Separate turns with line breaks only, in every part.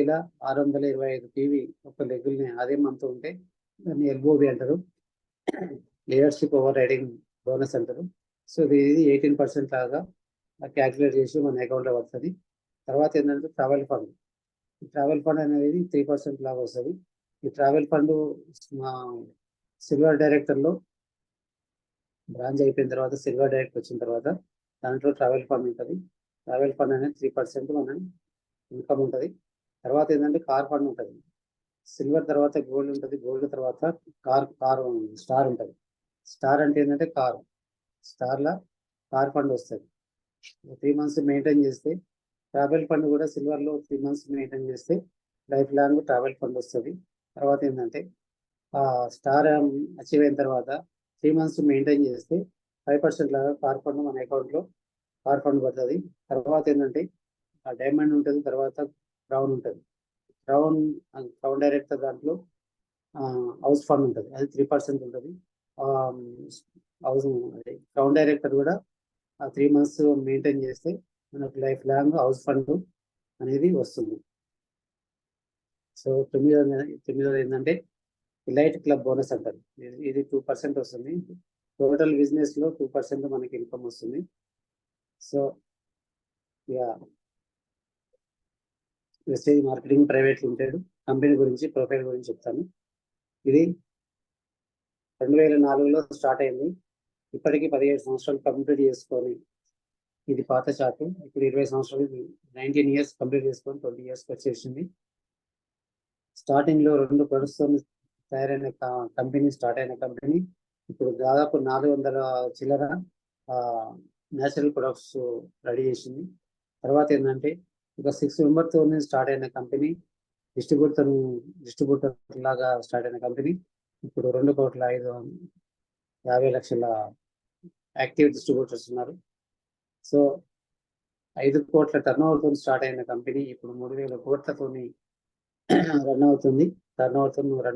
3625 PV ఒక లెగ్గుల్ని అదే month ఉంటే దాన్ని ఎల్ఓబి అంటారు, లీడర్షిప్ ఓవర్ రైడింగ్ బోనస్ అంటారు. సో ఇది 18% లాగా క్యాల్కులేట్ చేసి మన అకౌంట్లో పడుతుంది. తర్వాత ఏంటంటే ట్రావెల్ ఫండ్. ఈ ట్రావెల్ ఫండ్ అనేది 3% లాగా వస్తుంది. ఈ ట్రావెల్ ఫండ్ మా సిల్వర్ డైరెక్టర్లో బ్రాంచ్ అయిపోయిన తర్వాత సిల్వర్ డైరెక్ట్ వచ్చిన తర్వాత దాంట్లో ట్రావెల్ ఫండ్ ఉంటుంది. ట్రావెల్ ఫండ్ అనేది 3% మన ఇన్కమ్ ఉంటుంది. తర్వాత ఏంటంటే కార్ ఫండ్ ఉంటుంది. సిల్వర్ తర్వాత గోల్డ్ ఉంటుంది, గోల్డ్ తర్వాత స్టార్ ఉంటుంది. స్టార్ అంటే ఏంటంటే స్టార్లో కార్ ఫండ్ వస్తుంది. 3 months మెయింటైన్ చేస్తే ట్రావెల్ ఫండ్ కూడా సిల్వర్లో 3 months మెయింటైన్ చేస్తే లైఫ్ లాంగ్ ట్రావెల్ ఫండ్ వస్తుంది. తర్వాత ఏంటంటే స్టార్ అచీవ్ అయిన తర్వాత 3 months మెయింటైన్ చేస్తే 5% లాగా కార్ ఫండ్ మన అకౌంట్లో కార్ ఫండ్ పడుతుంది. తర్వాత ఏంటంటే డైమండ్ ఉంటుంది, తర్వాత క్రౌన్ ఉంటుంది. క్రౌన్ డైరెక్టర్ దాంట్లో హౌస్ ఫండ్ ఉంటుంది, అది 3% ఉంటుంది. హౌస్ క్రౌన్ డైరెక్టర్ కూడా 3 months మెయింటైన్ చేస్తే మనకు లైఫ్ లాంగ్ హౌస్ ఫండ్ అనేది వస్తుంది. సో తొమ్మిదోది ఏంటంటే ఎలైట్ క్లబ్ బోనస్ అంటారు. ఇది 2% వస్తుంది. టోటల్ బిజినెస్లో 2% మనకి ఇన్కమ్ వస్తుంది. So vestige marketing private limited company గురించి ప్రొఫైల్ గురించి చెప్తాను. ఇది 2004లో స్టార్ట్ అయింది. ఇప్పటికీ 17 సంవత్సరాలు కంప్లీట్ చేసుకొని, ఇది పాత చార్ట్. ఇప్పుడు 20 సంవత్సరాలు 19 years కంప్లీట్ చేసుకొని 20 years వచ్చేసింది. స్టార్టింగ్లో 2 ప్రొడక్ట్స్ తయారైన కంపెనీ స్టార్ట్ అయిన కంపెనీ ఇప్పుడు దాదాపు 400 చిల్లర న్యాచురల్ ప్రొడక్ట్స్ రెడీ చేసింది. తర్వాత ఏంటంటే ఒక 6 members స్టార్ట్ అయిన కంపెనీ డిస్ట్రిబ్యూటర్ లాగా స్టార్ట్ అయిన కంపెనీ ఇప్పుడు 2,50,00,000 యాక్టివ్ డిస్ట్రిబ్యూటర్స్ ఉన్నారు. సో 5 కోట్ల టర్నోవర్తో స్టార్ట్ అయిన కంపెనీ ఇప్పుడు 3,000 కోట్లతో రన్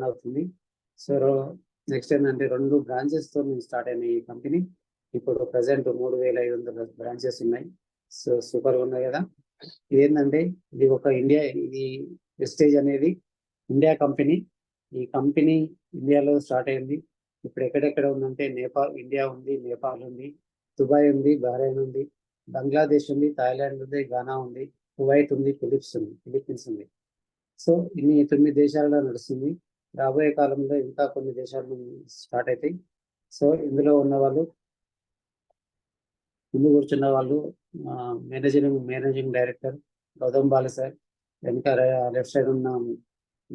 అవుతుంది. సో నెక్స్ట్ ఏంటంటే 2 branches-తో స్టార్ట్ అయిన ఈ కంపెనీ ఇప్పుడు ప్రజెంట్ 3,500 branches ఉన్నాయి. సో సూపర్గా ఉన్నాయి కదా. ఏంటంటే ఇది వెస్టేజ్ అనేది ఇండియా కంపెనీ. ఈ కంపెనీ ఇండియాలో స్టార్ట్ అయింది. ఇప్పుడు ఎక్కడెక్కడ ఉందంటే ఇండియా ఉంది, నేపాల్ ఉంది, దుబాయ్ ఉంది, బహ్రెయిన్ ఉంది, బంగ్లాదేశ్ ఉంది, థాయిలాండ్ ఉంది, ఘానా ఉంది, కువైట్ ఉంది, ఫిలిప్పీన్స్ ఉంది. సో ఇన్ని 9 దేశాలలో నడుస్తుంది. రాబోయే కాలంలో ఇంకా కొన్ని దేశాలు స్టార్ట్ అవుతాయి. సో ఇందులో ఉన్న వాళ్ళు ముందు కూర్చున్న వాళ్ళు మేనేజింగ్ డైరెక్టర్ గౌతమ్ బాల సార్, వెనక లెఫ్ట్ సైడ్ ఉన్న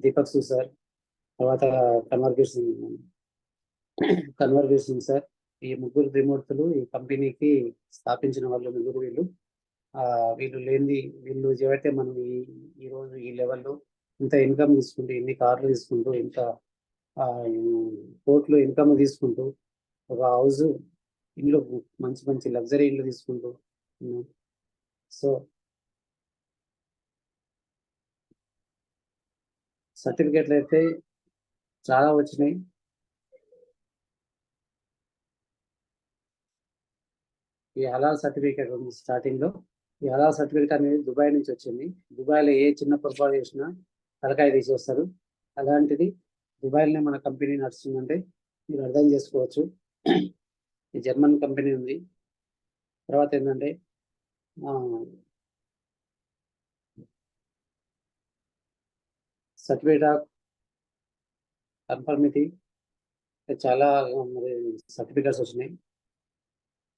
దీపక్ సు సార్, తర్వాత కన్వర్వీర్ సింగ్ సార్. ఈ 3 త్రిమూర్తులు ఈ కంపెనీకి స్థాపించిన వాళ్ళు. వీళ్ళు చేయబట్టే మనం ఈ రోజు ఈ లెవెల్లో ఇంత ఇన్కమ్ తీసుకుంటూ, ఇన్ని కార్లు తీసుకుంటూ, ఇంత కోట్లు ఇన్కమ్ తీసుకుంటూ, ఒక హౌస్ ఇల్లు మంచి లగ్జరీ ఇల్లు తీసుకుంటూ. సో సర్టిఫికెట్లు అయితే చాలా వచ్చినాయి. ఈ హలాల్ సర్టిఫికేట్ ఉంది స్టార్టింగ్లో. ఈ హలాల్ సర్టిఫికేట్ అనేది దుబాయ్ నుంచి వచ్చింది. దుబాయ్లో ఏ చిన్న పొరపాటు చేసినా తలకాయ తీసేస్తారు. అలాంటిది దుబాయ్లోనే మన కంపెనీ నడుస్తుందంటే మీరు అర్థం చేసుకోవచ్చు. ఈ జర్మన్ కంపెనీ ఉంది. తర్వాత ఏంటంటే సర్టిఫికేట్ ఆఫ్ కన్ఫర్మిటీ చాలా సర్టిఫికేట్స్ వచ్చినాయి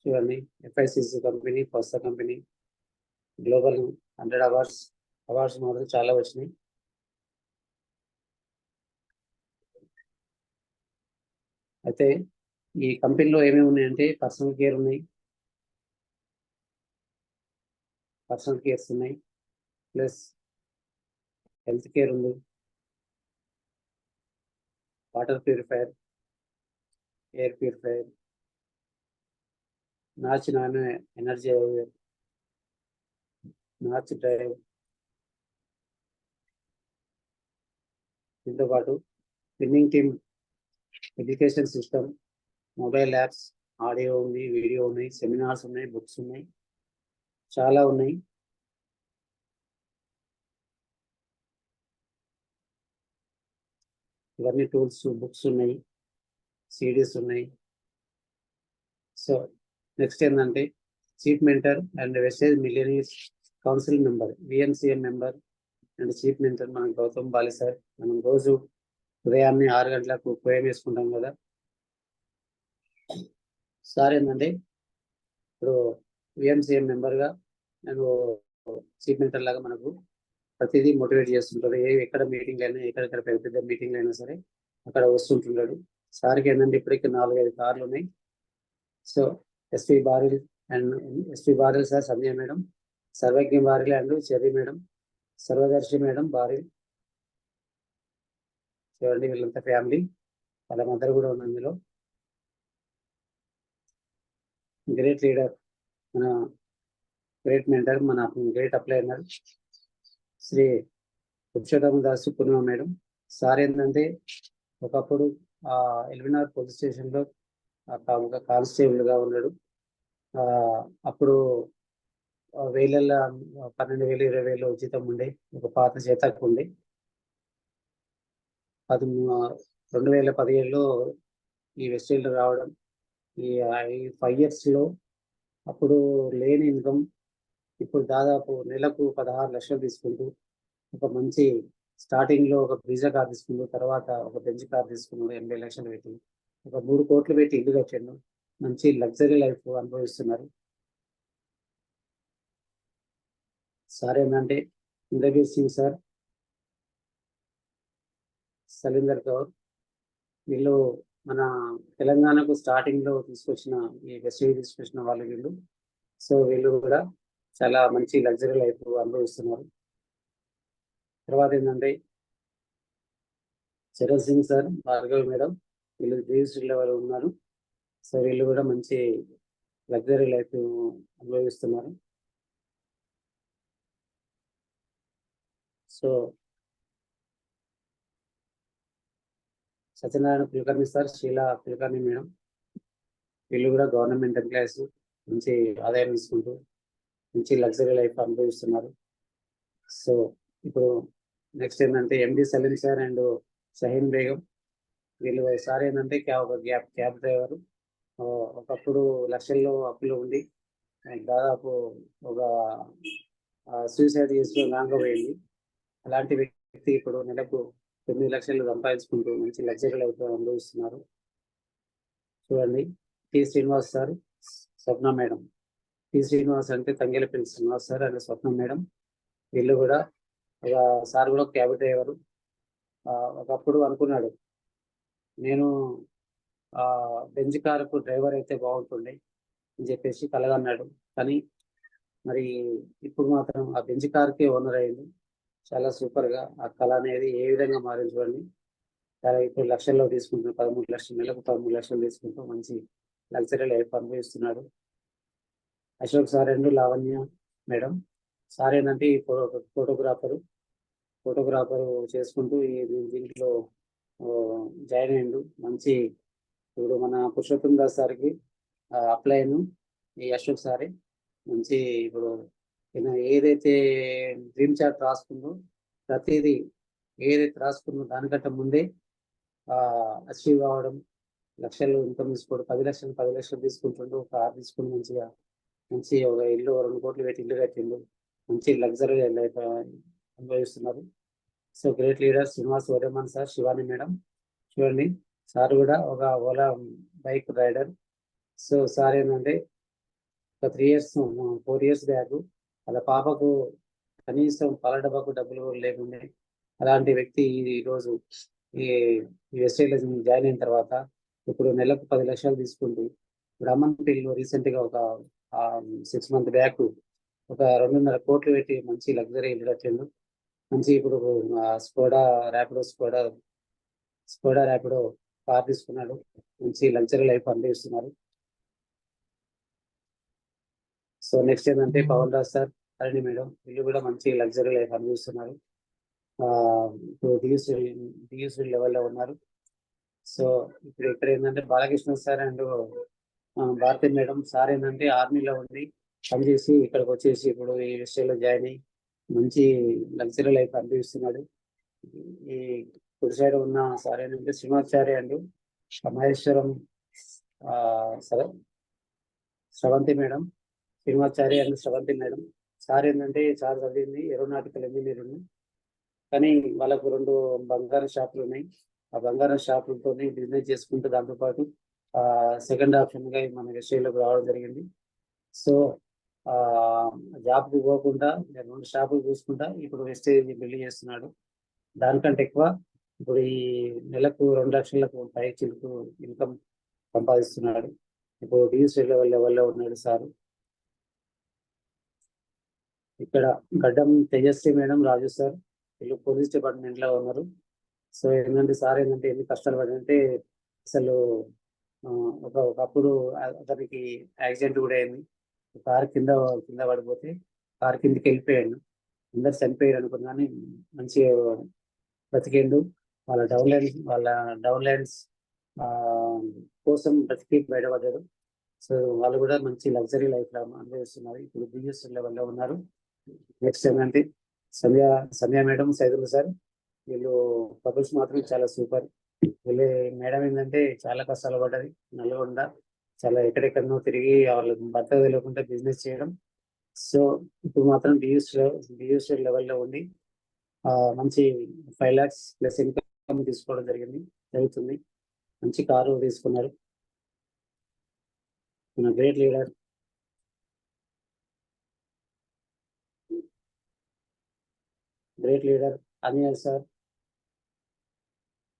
చూడండి. FICC company, first company, global 100 awards మాత్రం చాలా వచ్చినాయి. అయితే ఈ కంపెనీలో ఏమేమి ఉన్నాయంటే పర్సనల్ కేర్స్ ఉన్నాయి, ప్లస్ హెల్త్ కేర్ ఉంది, water purifier, air purifier, notch energy, notch drive, దీంతో పాటు spinning team, education system, mobile apps, audio ఉంది, వీడియో ఉన్నాయి, సెమినార్స్ ఉన్నాయి, బుక్స్ ఉన్నాయి, చాలా ఉన్నాయి. ఇవన్నీ టూల్స్, బుక్స్ ఉన్నాయి, సిడీస్ ఉన్నాయి. సో నెక్స్ట్ ఏంటంటే chief mentor and Vestige millionaires council member, VNCM member and chief mentor మన గౌతమ్ బాలి సార్. మనం రోజు ఉదయాన్నే 6 గంటలకు పోయం వేసుకుంటాం కదా. సార్ ఏంటంటే ఇప్పుడు విఎంసీఎం మెంబర్గా నేను చీఫ్ మెంటర్ లాగా మనకు ప్రతిదీ మోటివేట్ చేస్తుంటారు. ఎక్కడ మీటింగ్ అయినా, ఎక్కడెక్కడ పెద్ద పెద్ద మీటింగ్లు అయినా సరే అక్కడ వస్తుంటున్నాడు. సార్కి ఏంటంటే ఇప్పటికీ 4-5 కార్లు ఉన్నాయి. So SP Baril sir, Sanjay madam, Sarvagna Baril and Cherry madam, Sarvadarshi madam Baril. చూడండి వీళ్ళంతా ఫ్యామిలీ, వాళ్ళ మదర్ కూడా ఉంది అందులో. గ్రేట్ లీడర్, మన గ్రేట్ మెంటర్, మన great upliner Shri Purushottama Dasu Purnima madam. Sir ఏంటంటే ఒకప్పుడు ఎల్బీనగర్ పోలీస్ స్టేషన్లో ఒక కానిస్టేబుల్గా ఉన్నాడు. అప్పుడు 1000, 12,000, 20,000 జీతం ఉండే, ఒక పాత చేతకు ఉండే. అది 2017లో ఈ వెస్టేజ్ రావడం, ఈ 5 yearsలో అప్పుడు లేని ఇన్కమ్ ఇప్పుడు దాదాపు నెలకు 16 లక్షలు తీసుకుంటూ, ఒక మంచి స్టార్టింగ్లో ఒక బ్రీజా కార్ తీసుకుంటూ, తర్వాత ఒక బెంజ్ కార్ తీసుకున్నాడు 80 లక్షలు పెట్టి, ఒక 3 కోట్లు పెట్టి ఇల్లు కట్టాడు. మంచి లగ్జరీ లైఫ్ అనుభవిస్తున్నారు. సార్ ఏంటంటే ఇంద్రవీర్ సింగ్ సార్, సలీందర్ కౌర్, వీళ్ళు మన తెలంగాణకు స్టార్టింగ్లో తీసుకొచ్చిన ఈ వెస్టేజ్ తీసుకొచ్చిన వాళ్ళు వీళ్ళు. సో వీళ్ళు కూడా చాలా మంచి లగ్జరీ లైఫ్ అనుభవిస్తున్నారు. తర్వాత ఏంటంటే చరణ్ సింగ్ సార్, భార్గవ్ మేడం, వీళ్ళు డిస్ట్రిక్ట్ లెవెల్ ఉన్నారు. సో వీళ్ళు కూడా మంచి లగ్జరీ లైఫ్ అనుభవిస్తున్నారు. So Satyanarayana Kulkarni sir, Sheela Kulkarni madam, వీళ్ళు కూడా గవర్నమెంట్ ఎంప్లాయీస్, మంచి ఆదాయం తీసుకుంటూ మంచి లగ్జరీ లైఫ్ అనుభవిస్తున్నారు. సో ఇప్పుడు నెక్స్ట్ ఏంటంటే ఎండి సలీం సార్ అండ్ షహీన్ బేగం, వీళ్ళు సార్ ఏంటంటే క్యాబ్ డ్రైవర్. ఒకప్పుడు లక్షల్లో అప్పులు ఉండి దాదాపు ఒక సూసైడ్ చేసుకుని రాకపోయింది. అలాంటి వ్యక్తి ఇప్పుడు నెలకు 9 లక్షలు సంపాదించుకుంటూ మంచి లగ్జరీ లైఫ్ అనుభవిస్తున్నారు. చూడండి T Srinivas sir, Swapna madam. T Srinivas అంటే Tangelapalli Srinivas sir and Swapna madam, వీళ్ళు కూడా సార్ కూడా క్యాబ్ డ్రైవరు. ఒకప్పుడు అనుకున్నాడు నేను బెంజ్ కారుకు డ్రైవర్ అయితే బాగుంటుండే అని చెప్పేసి కలగన్నాడు. కానీ మరి ఇప్పుడు మాత్రం ఆ బెంజ్ కార్కి ఓనర్ అయ్యింది. చాలా సూపర్గా ఆ కళ అనేది ఏ విధంగా మారింది చూడండి. చాలా ఇప్పుడు లక్షల్లో తీసుకుంటున్నాడు, 13 లక్షలు, నెలకు 13 లక్షలు తీసుకుంటూ మంచి లగ్జరీ లైఫ్ అనుభవిస్తున్నాడు. Ashok sir and Lavanya madam, sir ఏంటంటే ఈ ఫోటోగ్రాఫరు చేసుకుంటూ దీంట్లో జాయిన్ అయ్యిండు. మంచి ఇప్పుడు మన పురుషోత్తం దాస్ సార్కి అప్లైను ఈ అశోక్ సారే. మంచి ఇప్పుడు ఏదైతే డ్రీమ్ చార్ట్ రాసుకుందో ప్రతిదీ ఏదైతే రాసుకుందో దానికంటే ముందే అచీవ్ కావడం, లక్షలు ఇన్కమ్ తీసుకోవడం, 10 లక్షలు తీసుకుంటుండు. ఒక కార్ తీసుకుని మంచి ఒక ఇల్లు 2 కోట్లు పెట్టి ఇల్లు కట్టిండు. మంచి లగ్జరీ లైఫ్ అనుభవిస్తున్నారు. సో గ్రేట్ లీడర్ శ్రీనివాస్ వరేమన్ సార్, శివాని మేడం, చూడండి సార్ కూడా ఒక Ola bike rider. So sir ఏంటంటే ఒక 4 years బ్యాక్ వాళ్ళ పాపకు కనీసం పాల డబ్బాకు డబ్బులు లేకుండే. అలాంటి వ్యక్తి ఈరోజు ఈ వెస్టేజ్లో జాయిన్ అయిన తర్వాత ఇప్పుడు నెలకు 10 లక్షలు తీసుకుంటూ బ్రహ్మన్పల్లిలో రీసెంట్గా ఒక 6 months బ్యాక్ ఒక 2.5 కోట్లు పెట్టి మంచి లగ్జరీ ఇల్లు కట్టిండు. మంచి ఇప్పుడు స్కోడా ర్యాపిడో కార్ తీసుకున్నాడు. మంచి లగ్జరీ లైఫ్ అనుభవిస్తున్నారు. సో నెక్స్ట్ ఏంటంటే పవన్ రాజ్ సార్, హరిణి మేడం, వీళ్ళు కూడా మంచి లగ్జరీ లైఫ్ అనుభవిస్తున్నారు. ఇప్పుడు డిఎస్సీ లెవెల్లో ఉన్నారు. సో ఇప్పుడు ఇక్కడ ఏంటంటే Balakrishna sir and Bharati madam, sir ఏంటంటే ఆర్మీలో ఉండి పనిచేసి ఇక్కడికి వచ్చేసి ఇప్పుడు ఈ విషయంలో జాయిన్ అయ్యి మంచి లగ్జరీ లైఫ్ అనుభవిస్తున్నాడు. ఈ కుడి సైడ్ ఉన్న సార్ ఏంటంటే Srinivacharya and Maheshwaram Sravanthi madam, Srinivacharya and Sravanthi madam. Sir ఏంటంటే చాలా చదివింది ఏరోనాటికల్ ఇంజనీర్, కానీ వాళ్ళకు 2 బంగారం షాపులు ఉన్నాయి. ఆ బంగారం షాపులతో బిజినెస్ చేసుకుంటూ దాంతోపాటు సెకండ్ ఆప్షన్గా మన విషయంలోకి రావడం జరిగింది. సో జాబ్కి పోకుండా 2 షాపులు చూసుకుంటా ఇప్పుడు వెస్టేజ్ బిల్డ్ చేస్తున్నాడు. దానికంటే ఎక్కువ ఇప్పుడు ఈ నెలకు 2 లక్షలకు పై చిలుకు ఇన్కమ్ సంపాదిస్తున్నాడు. ఇప్పుడు డిఎస్సీ లెవెల్లో ఉన్నాడు సార్. ఇక్కడ గడ్డం తేజస్వి మేడం, రాజు సార్ వీళ్ళు పోలీస్ డిపార్ట్మెంట్ లో ఉన్నారు. సో ఏంటంటే సార్ ఏంటంటే ఎన్ని కష్టాలు పడంటే అసలు ఒకప్పుడు అతనికి యాక్సిడెంట్ కూడా అయింది. కారు కింద పడిపోతే కారు కిందకి వెళ్ళిపోయాడు. అందరు చనిపోయారు అనుకున్నాను, మంచిగా బ్రతికేండు. వాళ్ళ డౌన్ లైన్స్ కోసం బ్రతికి బయటపడ్డారు. సో వాళ్ళు కూడా మంచి లగ్జరీ లైఫ్ అనుభవిస్తున్నారు. ఇప్పుడు బిజినెస్ లెవెల్లో ఉన్నారు. నెక్స్ట్ ఏంటంటే సంధ్య మేడం, సైదులు సార్, వీళ్ళు కపుల్స్ మాత్రం చాలా సూపర్. వీళ్ళు మేడం ఏంటంటే చాలా కష్టాలు పడ్డది. నల్గొండ చాలా ఎక్కడెక్కడనో తిరిగి వాళ్ళు భర్త తెలియకుండా బిజినెస్ చేయడం. సో ఇప్పుడు మాత్రం డియూస్ లెవెల్లో ఉండి మంచి 5 lakhs ప్లస్ ఇన్కమ్ తీసుకోవడం జరుగుతుంది. మంచి కారు తీసుకున్నారు. మన great leader Anil sir,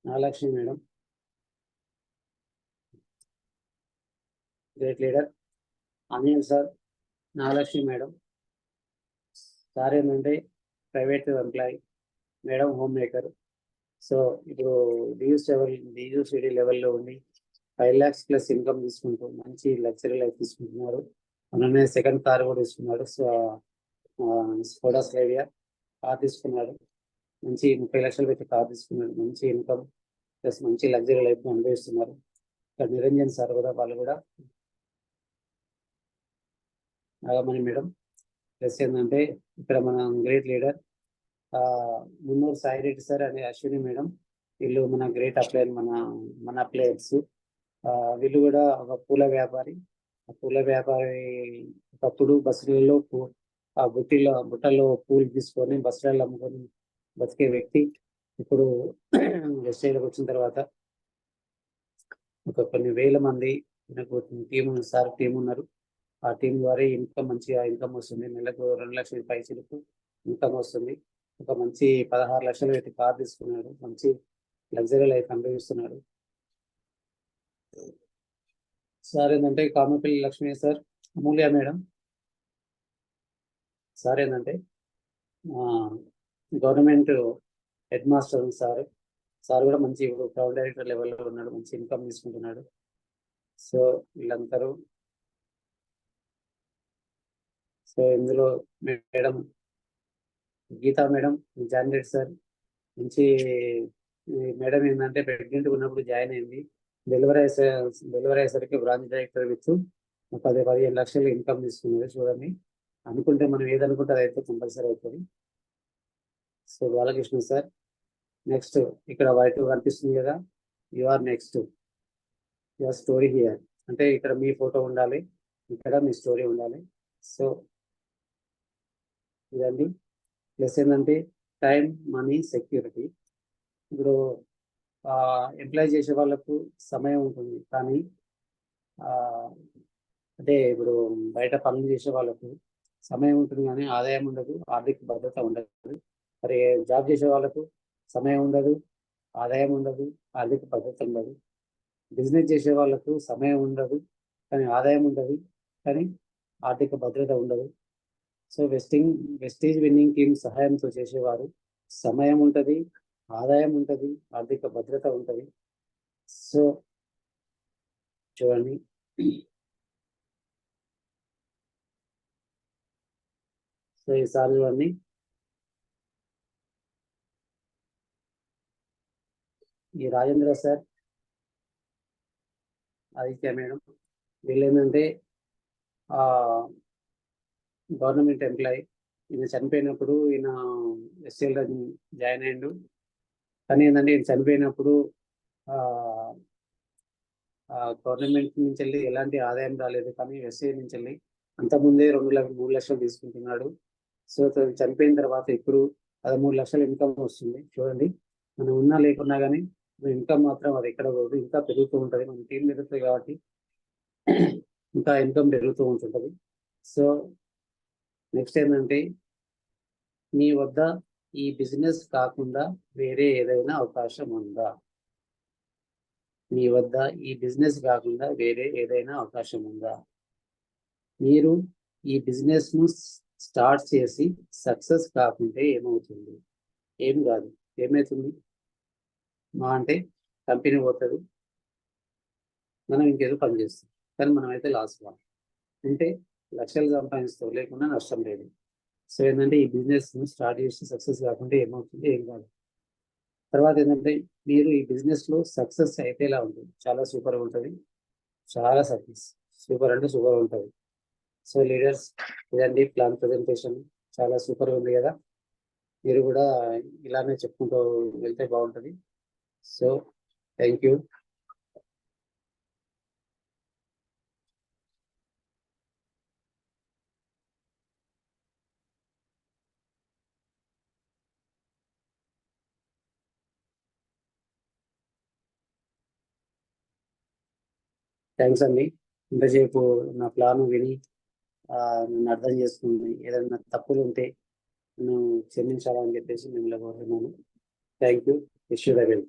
Nagalakshmi madam, great leader Anil sir, Nagalakshmi madam. Sir ఏంటంటే private employee, madam homemaker. So ఇప్పుడు డియూసిటీ లెవెల్లో ఉండి 5 lakhs ప్లస్ ఇన్కమ్ తీసుకుంటూ మంచి లగ్జరీ లైఫ్ తీసుకుంటున్నారు. అలానే సెకండ్ కార్ కూడా తీసుకున్నాడు. సో స్కోడా స్లైవియా కార్ తీసుకున్నాడు. మంచి 30 లక్షలు పెట్టి కార్ తీసుకున్నాడు. మంచి ఇన్కమ్ ప్లస్ మంచి లగ్జరీ లైఫ్ అనుభవిస్తున్నారు. ఇక్కడ నిరంజన్ సార్ కూడా, వాళ్ళు కూడా నాగమణి మేడం. ప్లస్ ఏంటంటే ఇక్కడ మన గ్రేట్ లీడర్ మున్నూరు సాయిరెడ్డి సార్ అనే అశ్విని మేడం. వీళ్ళు మన గ్రేట్ అప్లయర్, మన ప్లేయర్స్. వీళ్ళు కూడా ఒక పూల వ్యాపారి. ఒకప్పుడు బస్సులలో ఆ బుట్టల్లో పూలు తీసుకొని బస్సులలో అమ్ముకొని బతికే వ్యక్తి ఇప్పుడు వెస్టేజ్లోకి వచ్చిన తర్వాత కొన్ని వేల మంది సార్ టీం ఉన్నారు. ఆ టీం ద్వారా మంచిగా ఇన్కమ్ వస్తుంది. నెలకు 2 లక్షల పైసలకు ఇన్కమ్ వస్తుంది. ఒక మంచి 16 లక్షలు పెట్టి కార్ తీసుకున్నాడు. మంచి లగ్జరీ లైఫ్ అనుభవిస్తున్నాడు. సార్ ఏంటంటే కామపల్లి లక్ష్మీ సార్, అమూల్య మేడం. సార్ ఏంటంటే గవర్నమెంట్ హెడ్ మాస్టర్ సార్ కూడా మంచి ఇప్పుడు క్రౌడ్ డైరెక్టర్ లెవెల్లో ఉన్నాడు. మంచి ఇన్కమ్ తీసుకుంటున్నాడు. సో వీళ్ళందరూ. సో ఇందులో మేడం గీతా మేడం, జాన్రెడ్డి సార్ మంచి మేడం ఏంటంటే ప్రెగ్నెంట్ ఉన్నప్పుడు జాయిన్ అయింది. డెలివరీ అయ్యేసరికి బ్రాంచ్ డైరెక్టర్ విత్ 15 లక్షలు ఇన్కమ్ తీసుకున్నది. చూడండి, అనుకుంటే మనం ఏదనుకుంటే అది అయితే కంపల్సరీ అవుతుంది. So Balakrishna sir. నెక్స్ట్ ఇక్కడ వైట్ కనిపిస్తుంది కదా, you are next, your story here. అంటే ఇక్కడ మీ ఫోటో ఉండాలి, ఇక్కడ మీ స్టోరీ ఉండాలి. సో ఇదండి. ప్లస్ ఏంటంటే టైం, మనీ, సెక్యూరిటీ. ఇప్పుడు ఎంప్లాయ్ చేసే వాళ్ళకు సమయం ఉంటుంది, కానీ అంటే ఇప్పుడు బయట పనులు చేసే వాళ్ళకు సమయం ఉంటుంది కానీ ఆదాయం ఉండదు, ఆర్థిక భద్రత ఉండదు. మరి జాబ్ చేసే వాళ్ళకు సమయం ఉండదు, ఆదాయం ఉండదు, ఆర్థిక భద్రత ఉండదు. బిజినెస్ చేసే వాళ్ళకు సమయం ఉండదు కానీ ఆదాయం ఉండదు, కానీ ఆర్థిక భద్రత ఉండదు. సో వెస్టేజ్ విన్నింగ్ టీం సహాయంతో చేసేవారు సమయం ఉంటుంది, ఆదాయం ఉంటుంది, ఆర్థిక భద్రత ఉంటుంది. సో చూడండి, సో ఈసారి అన్ని ఈ రాజేంద్ర సార్, ఆదిత్య మేడం, వీళ్ళు ఏంటంటే గవర్నమెంట్ ఎంప్లాయీ. ఈయన చనిపోయినప్పుడు ఈయన ఎస్సీలో జాయిన్ అయ్యిండు. కానీ ఏంటంటే ఈయన చనిపోయినప్పుడు గవర్నమెంట్ నుంచి వెళ్ళి ఎలాంటి ఆదాయం రాలేదు, కానీ ఎస్ఐ నుంచి వెళ్ళి అంతకుముందే 2 3 లక్షలు తీసుకుంటున్నాడు. సో చనిపోయిన తర్వాత ఇప్పుడు 13 లక్షలు ఇన్కమ్ వస్తుంది. చూడండి, మనం ఉన్నా లేకున్నా కానీ ఇన్కమ్ మాత్రం అది ఎక్కడ పోదు, ఇంకా పెరుగుతూ ఉంటుంది. మన టీం పెరుగుతుంది కాబట్టి ఇంకా ఇన్కమ్ పెరుగుతూ ఉంటుంటుంది. సో నెక్స్ట్ ఏంటంటే, నీ వద్ద ఈ బిజినెస్ కాకుండా వేరే ఏదైనా అవకాశం ఉందా? మీ వద్ద ఈ బిజినెస్ కాకుండా వేరే ఏదైనా అవకాశం ఉందా? మీరు ఈ బిజినెస్ ను స్టార్ట్ చేసి సక్సెస్ కాకుంటే ఏమవుతుంది? ఏం కాదు. ఏమవుతుంది మా అంటే కంపెనీ పోతుంది, మనం ఇంకేదో పని చేస్తాం, కానీ మనం అయితే లాస్ కాదు. అంటే లక్షలు సంపాదిస్తాం, లేకుండా నష్టం లేదు. సో ఏంటంటే ఈ బిజినెస్ ను స్టార్ట్ చేసి సక్సెస్ కాకుంటే ఏమవుతుంది? ఏం కాదు. తర్వాత ఏంటంటే, మీరు ఈ బిజినెస్ లో సక్సెస్ అయితే ఎలా ఉంటుంది? చాలా సూపర్ ఉంటుంది, చాలా సక్సెస్, సూపర్ అంటే సూపర్ ఉంటుంది. సో లీడర్స్, ఇదండి ప్లాన్ ప్రజెంటేషన్, చాలా సూపర్ ఉంది కదా. మీరు కూడా ఇలానే చెప్పుకుంటూ వెళ్తే బాగుంటుంది. So thank you. థ్యాంక్స్ అండి, ఇంతసేపు నా ప్లాన్ విని నన్ను అర్థం చేసుకుని ఏదైనా తప్పులు ఉంటే నన్ను క్షమించాలని చెప్పేసి మిమ్మల్ని కోరుతున్నాను. Thank you. Wish you the well.